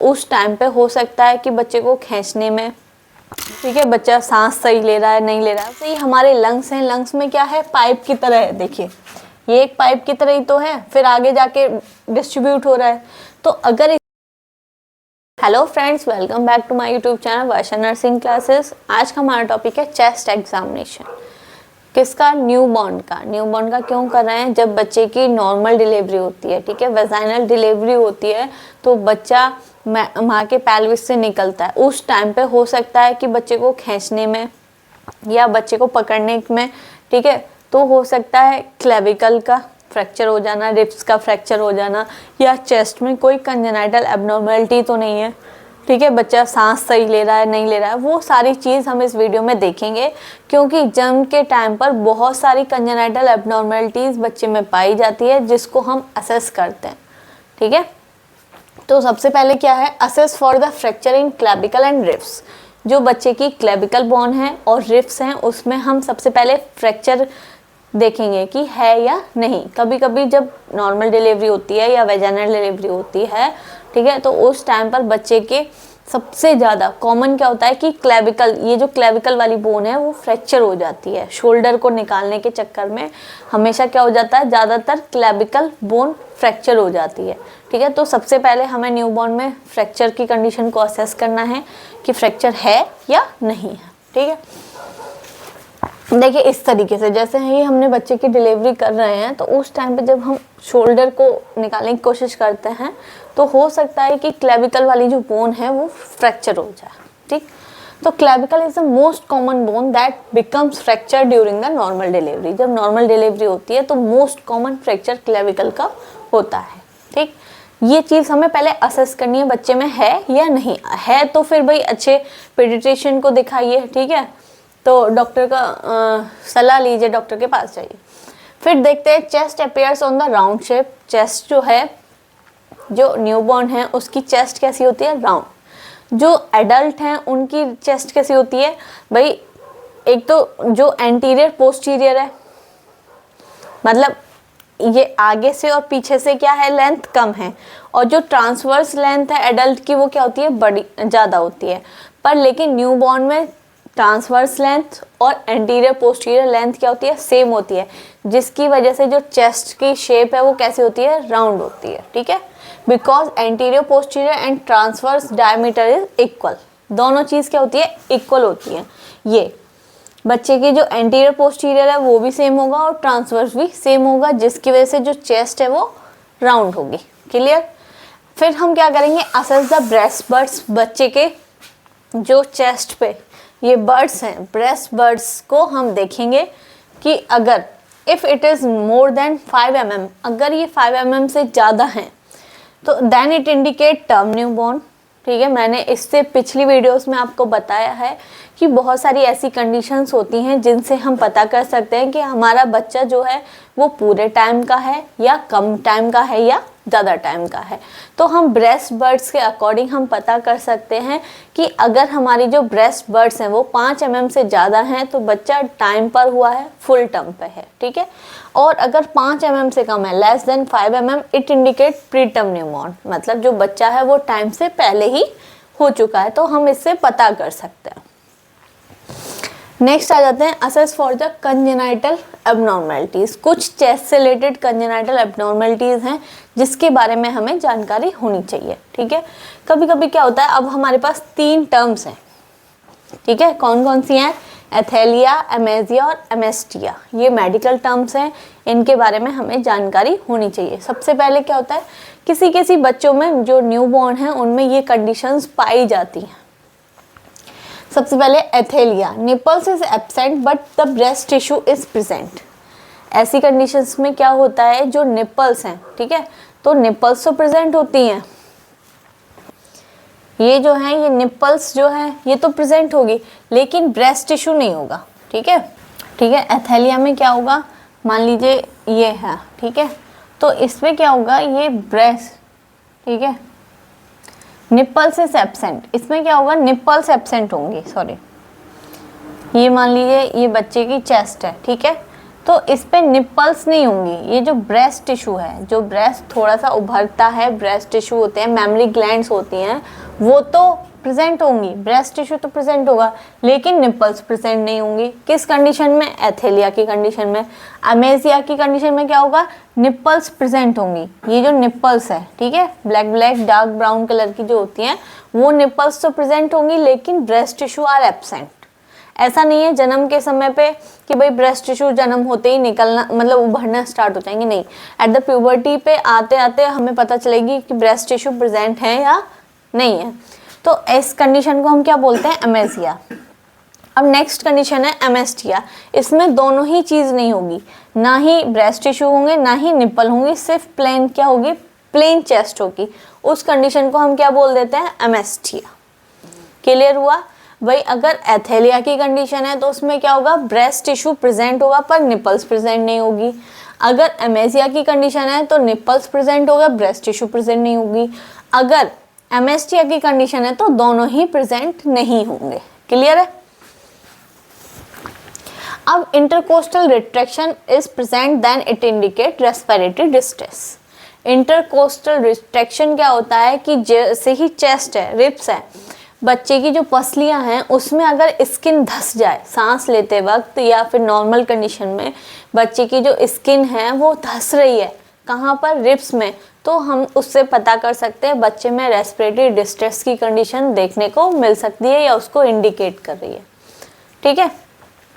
उस टाइम पे हो सकता है कि बच्चे को खींचने में, ठीक है, बच्चा सांस सही ले रहा है नहीं ले रहा है। तो ये हमारे लंग्स हैं, लंग्स में क्या है, पाइप की तरह है। देखिए ये एक पाइप की तरह ही तो है, फिर आगे जाके डिस्ट्रीब्यूट हो रहा है। तो अगर hello friends, welcome back to my YouTube channel Varsha nursing classes. आज का हमारा टॉपिक है चेस्ट एग्जामिनेशन। किसका? न्यूबॉर्न का। न्यूबॉर्न का क्यों कर रहे हैं? जब बच्चे की नॉर्मल डिलीवरी होती है, ठीक है, वेजाइनल डिलीवरी होती है, तो बच्चा माँ के पेल्विस से निकलता है। उस टाइम पे हो सकता है कि बच्चे को खींचने में या बच्चे को पकड़ने में, ठीक है, तो हो सकता है क्लेविकल का फ्रैक्चर हो जाना, रिब्स का फ्रैक्चर हो जाना, या चेस्ट में कोई कंजेनाइटल एब्नॉर्मलिटी तो नहीं है, ठीक है, बच्चा सांस सही ले रहा है नहीं ले रहा है। वो सारी चीज़ हम इस वीडियो में देखेंगे, क्योंकि जन्म के टाइम पर बहुत सारी कंजेनाइटल एब्नॉर्मलिटीज़ बच्चे में पाई जाती है, जिसको हम असेस करते हैं, ठीक है। तो सबसे पहले क्या है, assess for the fracture in clavicle and ribs. जो बच्चे की क्लेविकल बोन है और रिब्स हैं, उसमें हम सबसे पहले फ्रैक्चर देखेंगे कि है या नहीं। कभी कभी जब नॉर्मल डिलीवरी होती है या वेजाइनल डिलीवरी होती है, ठीक है, तो उस टाइम पर बच्चे के सबसे ज़्यादा कॉमन क्या होता है कि क्लेविकल, ये जो क्लेविकल वाली बोन है वो फ्रैक्चर हो जाती है। शोल्डर को निकालने के चक्कर में हमेशा क्या हो जाता है, ज़्यादातर क्लेविकल बोन फ्रैक्चर हो जाती है, ठीक है। तो सबसे पहले हमें न्यूबॉर्न में फ्रैक्चर की कंडीशन को असेस करना है कि फ्रैक्चर है या नहीं है, ठीक है। देखिए इस तरीके से, जैसे ही हमने बच्चे की डिलीवरी कर रहे हैं, तो उस टाइम पे जब हम शोल्डर को निकालने की कोशिश करते हैं, तो हो सकता है कि क्लेविकल वाली जो बोन है वो फ्रैक्चर हो जाए, ठीक। तो clavicle is the most common bone that becomes fracture during the normal delivery. जब नॉर्मल डिलीवरी होती है तो मोस्ट कॉमन फ्रैक्चर क्लेविकल का होता है, ठीक। ये चीज़ हमें पहले असेस करनी है, बच्चे में है या नहीं है। तो फिर भाई अच्छे पीडियाट्रिशियन को दिखाइए, ठीक है, तो डॉक्टर का सलाह लीजिए, डॉक्टर के पास जाइए। फिर देखते हैं chest appears on the round shape. Chest जो है, जो न्यूबॉर्न है उसकी चेस्ट कैसी होती है? राउंड। जो एडल्ट हैं उनकी चेस्ट कैसी होती है? भाई एक तो जो एंटीरियर पोस्टीरियर है, मतलब ये आगे से और पीछे से क्या है, लेंथ कम है, और जो ट्रांसवर्स लेंथ है एडल्ट की वो क्या होती है, बड़ी ज़्यादा होती है। पर लेकिन न्यूबॉर्न में ट्रांसवर्स लेंथ और एंटीरियर पोस्टीरियर लेंथ क्या होती है, सेम होती है, जिसकी वजह से जो चेस्ट की शेप है वो कैसी होती है, राउंड होती है, ठीक है। Because anterior posterior and transverse diameter is equal. दोनों चीज़ क्या होती है, इक्वल होती है। ये बच्चे की जो एंटीरियर पोस्टीरियर है वो भी सेम होगा और ट्रांसवर्स भी सेम होगा, जिसकी वजह से जो चेस्ट है वो राउंड होगी। क्लियर? फिर हम क्या करेंगे, असेस द ब्रेस्ट बर्ड्स। बच्चे के जो चेस्ट पे ये बर्ड्स हैं, ब्रेस्ट बर्ड्स को हम देखेंगे कि अगर if it is more than 5 mm, अगर ये 5 mm से ज़्यादा हैं, तो then it indicate term newborn, ठीक है। मैंने इससे पिछली वीडियोस में आपको बताया है कि बहुत सारी ऐसी कंडीशंस होती हैं जिनसे हम पता कर सकते हैं कि हमारा बच्चा जो है वो पूरे टाइम का है या कम टाइम का है या ज़्यादा टाइम का है। तो हम ब्रेस्ट बर्ड्स के अकॉर्डिंग हम पता कर सकते हैं कि अगर हमारी जो ब्रेस्ट बर्ड्स हैं वो 5 mm से ज़्यादा हैं तो बच्चा टाइम पर हुआ है, फुल टर्म पे है, ठीक है। और अगर 5 mm से कम है, less than 5 mm, it indicate pre term newborn, मतलब जो बच्चा है वो टाइम से पहले ही हो चुका है। तो हम इससे पता कर सकते हैं। नेक्स्ट आ जाते हैं असेस फॉर द कंजेनाइटल एब्नॉर्मलिटीज़। कुछ चेस्ट से रिलेटेड कंजेनाइटल एब्नॉर्मलिटीज़ हैं जिसके बारे में हमें जानकारी होनी चाहिए, ठीक है। कभी कभी क्या होता है, अब हमारे पास 3 टर्म्स हैं, ठीक है। कौन कौन सी हैं? एथेलिया, एमेजिया और एमेस्टिया। ये मेडिकल टर्म्स हैं, इनके बारे में हमें जानकारी होनी चाहिए। सबसे पहले क्या होता है, किसी किसी बच्चों में जो न्यूबॉर्न हैं उनमें ये कंडीशंस पाई जाती हैं। सबसे पहले athelia, nipples is absent but the breast tissue is present. ऐसी कंडीशंस में क्या होता है, जो निपल्स हैं, ठीक है, तो निपल्स तो प्रेजेंट होती हैं, ये जो है ये निपल्स जो है ये तो प्रेजेंट होगी, लेकिन ब्रेस्ट टिश्यू नहीं होगा, ठीक है, ठीक है। एथेलिया में क्या होगा, मान लीजिए ये है, ठीक है, तो इसमें क्या होगा, ये ब्रेस्ट, ठीक है, निपल्स इज एब्सेंट, इसमें क्या होगा, निपल्स एब्सेंट होंगे, सॉरी। ये मान लीजिए ये बच्चे की चेस्ट है, ठीक है, तो इस पे निपल्स नहीं होंगी। ये जो ब्रेस्ट टिश्यू है, जो ब्रेस्ट थोड़ा सा उभरता है, ब्रेस्ट टिश्यू होते हैं, मेमोरी ग्लैंड्स होती हैं, वो तो प्रेजेंट होंगी, ब्रेस्ट टिश्यू तो प्रेजेंट होगा, लेकिन निपल्स प्रेजेंट नहीं होंगी। किस कंडीशन में? एथेलिया की कंडीशन में। अमेजिया की कंडीशन में क्या होगा? निपल्स प्रेजेंट होंगी। ये जो निपल्स है, ठीक है, black black dark brown colour की जो होती हैं, वो निपल्स तो प्रेजेंट होंगी, लेकिन ब्रेस्ट टिश्यू आर एब्सेंट। ऐसा नहीं है जन्म के समय पे कि भाई ब्रेस्ट टिश्यू जन्म होते ही निकलना, मतलब उभरना स्टार्ट हो जाएंगे, नहीं। एट द प्यूबर्टी पे आते आते हमें पता चलेगी कि ब्रेस्ट टिश्यू प्रेजेंट है या नहीं है। तो इस कंडीशन को हम क्या बोलते हैं? एमेजिया। अब नेक्स्ट कंडीशन है एमेस्टिया। इसमें दोनों ही चीज़ नहीं होगी, ना ही ब्रेस्ट टिश्यू होंगे ना ही निपल होंगी, सिर्फ प्लेन क्या होगी? प्लेन चेस्ट होगी। उस कंडीशन को हम क्या बोल देते हैं? एमेस्टिया। क्लियर हुआ भाई? अगर एथेलिया की कंडीशन है तो उसमें क्या होगा? ब्रेस्ट टिश्यू प्रेजेंट होगा पर निपल्स प्रेजेंट नहीं होगी। अगर एमेजिया की कंडीशन है तो निपल्स प्रेजेंट होगा, ब्रेस्ट टिश्यू प्रेजेंट नहीं होगी। अगर एमेस्टिया की कंडीशन है तो दोनों ही प्रेजेंट नहीं होंगे। क्लियर है? अब intercostal retraction is present then it indicate respiratory distress. Intercostal retraction क्या होता है कि जैसे ही चेस्ट है, रिब्स है, बच्चे की जो पसलियां हैं उसमें अगर स्किन धस जाए सांस लेते वक्त, या फिर नॉर्मल कंडीशन में बच्चे की जो स्किन है वो धस रही है, कहाँ पर? रिब्स में, तो हम उससे पता कर सकते हैं बच्चे में रेस्पिरेटरी डिस्ट्रेस की कंडीशन देखने को मिल सकती है या उसको इंडिकेट कर रही है। ठीक है,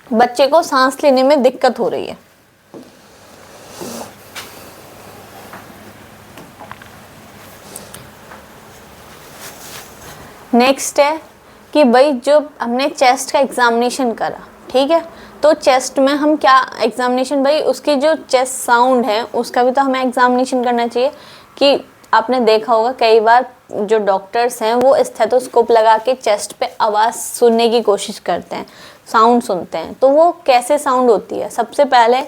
बच्चे को सांस लेने में दिक्कत हो रही है। नेक्स्ट है कि भाई जो हमने चेस्ट का एग्जामिनेशन करा, ठीक है, तो चेस्ट में हम क्या एग्जामिनेशन, भाई उसकी जो चेस्ट साउंड है उसका भी तो हमें एग्जामिनेशन करना चाहिए। कि आपने देखा होगा कई बार जो डॉक्टर्स हैं वो स्टेथोस्कोप लगा के चेस्ट पे आवाज़ सुनने की कोशिश करते हैं, साउंड सुनते हैं, तो वो कैसे साउंड होती है? सबसे पहले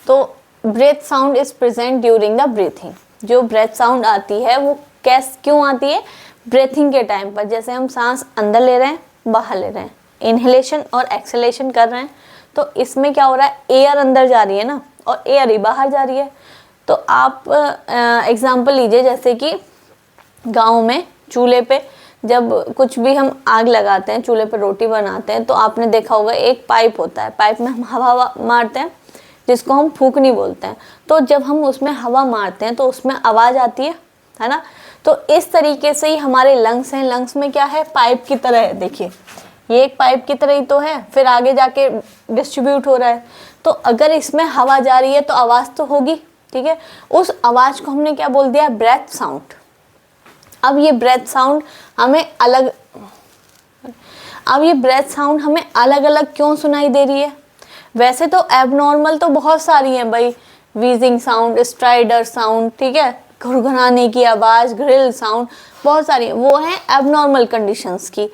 तो breath sound is present during the breathing. जो ब्रेथ साउंड आती है वो क्यों आती है? ब्रीथिंग के टाइम पर, जैसे हम सांस अंदर ले रहे हैं, बाहर ले रहे हैं, इनहेलेशन और एक्सहेलेशन कर रहे हैं, तो इसमें क्या हो रहा है? एयर अंदर जा रही है ना, और एयर ही बाहर जा रही है। तो आप एग्जांपल लीजिए, जैसे कि गांव में चूल्हे पे जब कुछ भी हम आग लगाते हैं, चूल्हे पे रोटी बनाते हैं, तो आपने देखा होगा एक पाइप होता है, पाइप में हम हवा मारते हैं जिसको हम फूकनी बोलते हैं। तो जब हम उसमें हवा मारते हैं तो उसमें आवाज़ आती है ना। तो इस तरीके से ही हमारे लंग्स हैं, लंग्स में क्या है? पाइप की तरह है। देखिए ये एक पाइप की तरह ही तो है, फिर आगे जाके डिस्ट्रीब्यूट हो रहा है। तो अगर इसमें हवा जा रही है तो आवाज़ तो होगी, ठीक है। उस आवाज़ को हमने क्या बोल दिया? Breath sound. अब ये ब्रेथ साउंड हमें अलग अलग क्यों सुनाई दे रही है? वैसे तो एबनॉर्मल तो बहुत सारी हैं भाई, वीजिंग साउंड, स्ट्राइडर साउंड, ठीक है, घुरघुराने की आवाज़, ग्रिल साउंड, बहुत सारी हैं, वो हैं एबनॉर्मल कंडीशंस की।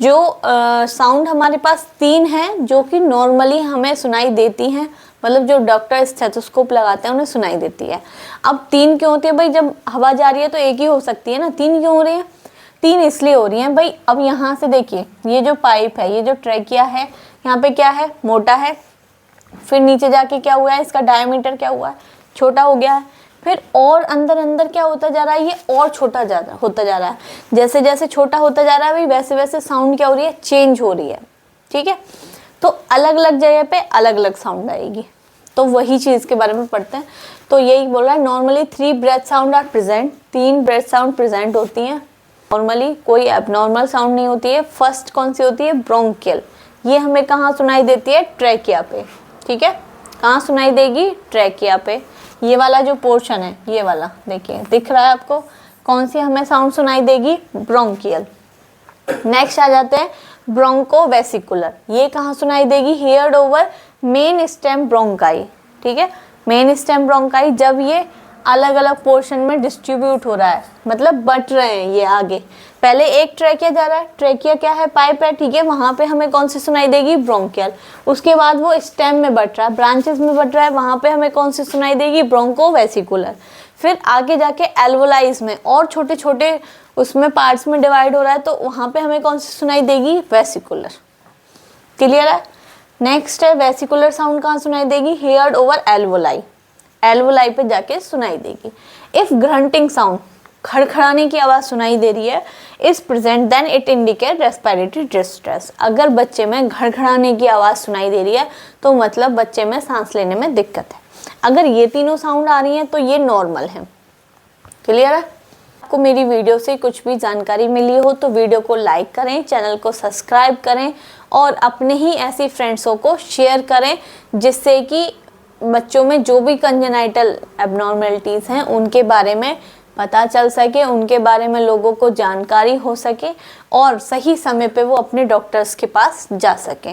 जो साउंड हमारे पास 3 हैं जो कि नॉर्मली हमें सुनाई देती हैं, मतलब जो डॉक्टर स्टेथोस्कोप लगाते हैं उन्हें सुनाई देती है। अब 3 क्यों होती है भाई? जब हवा जा रही है तो एक ही हो सकती है ना, 3 क्यों हो रही है? 3 इसलिए हो रही हैं भाई। अब यहाँ से देखिए, ये जो पाइप है, ये जो ट्रैकिया है, यहाँ पे क्या है? मोटा है। फिर नीचे जाके क्या हुआ है? इसका डायमीटर क्या हुआ है? छोटा हो गया है। फिर और अंदर अंदर क्या होता जा रहा है? ये और छोटा होता जा रहा है। जैसे जैसे छोटा होता जा रहा है भाई, वैसे वैसे साउंड क्या हो रही है? चेंज हो रही है, ठीक है। तो अलग अलग जगह पे अलग अलग साउंड आएगी। तो वही चीज़ के बारे में पढ़ते हैं। तो यही बोल रहा है, normally 3 breath sound are present. 3 breath sound present होती हैं नॉर्मली, कोई एबनॉर्मल साउंड नहीं होती है। फर्स्ट कौन सी होती है? ब्रोंकियल। ये हमें कहाँ सुनाई देती है? ट्रैकिया पे, ठीक है। कहाँ सुनाई देगी? ट्रैकिया पे। ये वाला जो पोर्शन है, ये वाला देखिए, दिख रहा है आपको? कौन सी हमें साउंड सुनाई देगी? ब्रोंकियल। नेक्स्ट आ जाते हैं ब्रोंकोवेसिकुलर। ये कहाँ सुनाई देगी? Heard over main stem bronchi, ठीक है। मेन स्टेम ब्रोंकाई जब ये अलग अलग पोर्शन में डिस्ट्रीब्यूट हो रहा है, मतलब बट रहे हैं ये आगे। पहले एक ट्रैकिया जा रहा है, ट्रैकिया क्या है? पाइप है, ठीक है। वहाँ पे हमें कौन सी सुनाई देगी? ब्रोंकियल। उसके बाद वो स्टेम में बट रहा है, ब्रांचेस में बट रहा है, वहाँ पे हमें कौन सी सुनाई देगी? ब्रोंकोवेसिकुलर। फिर आगे जाके एल्वोलाइज में और छोटे छोटे उसमें पार्ट्स में डिवाइड हो रहा है, तो वहाँ पे हमें कौन सी सुनाई देगी? वेसिकुलर। क्लियर है? नेक्स्ट है वेसिकुलर साउंड कहाँ सुनाई देगी, हेयर्ड ओवर एल्वोलाई, एल्वोलाई पे जाके सुनाई देगी। इफ ग्रंटिंग साउंड, खड़खड़ाने की आवाज सुनाई दे रही है, is present then it indicate respiratory distress. अगर बच्चे में घड़घड़ाने की आवाज सुनाई दे रही है तो मतलब बच्चे में सांस लेने में दिक्कत है। अगर ये तीनों साउंड आ रही हैं तो ये नॉर्मल है। क्लियर है? आपको मेरी वीडियो से कुछ भी जानकारी मिली हो तो वीडियो को लाइक करें, चैनल को सब्सक्राइब करें और अपने ही ऐसी फ्रेंड्सों को शेयर करें, जिससे कि बच्चों में जो भी कंजेनाइटल एबनॉर्मलिटीज़ हैं उनके बारे में पता चल सके, उनके बारे में लोगों को जानकारी हो सके और सही समय पे वो अपने डॉक्टर्स के पास जा सकें।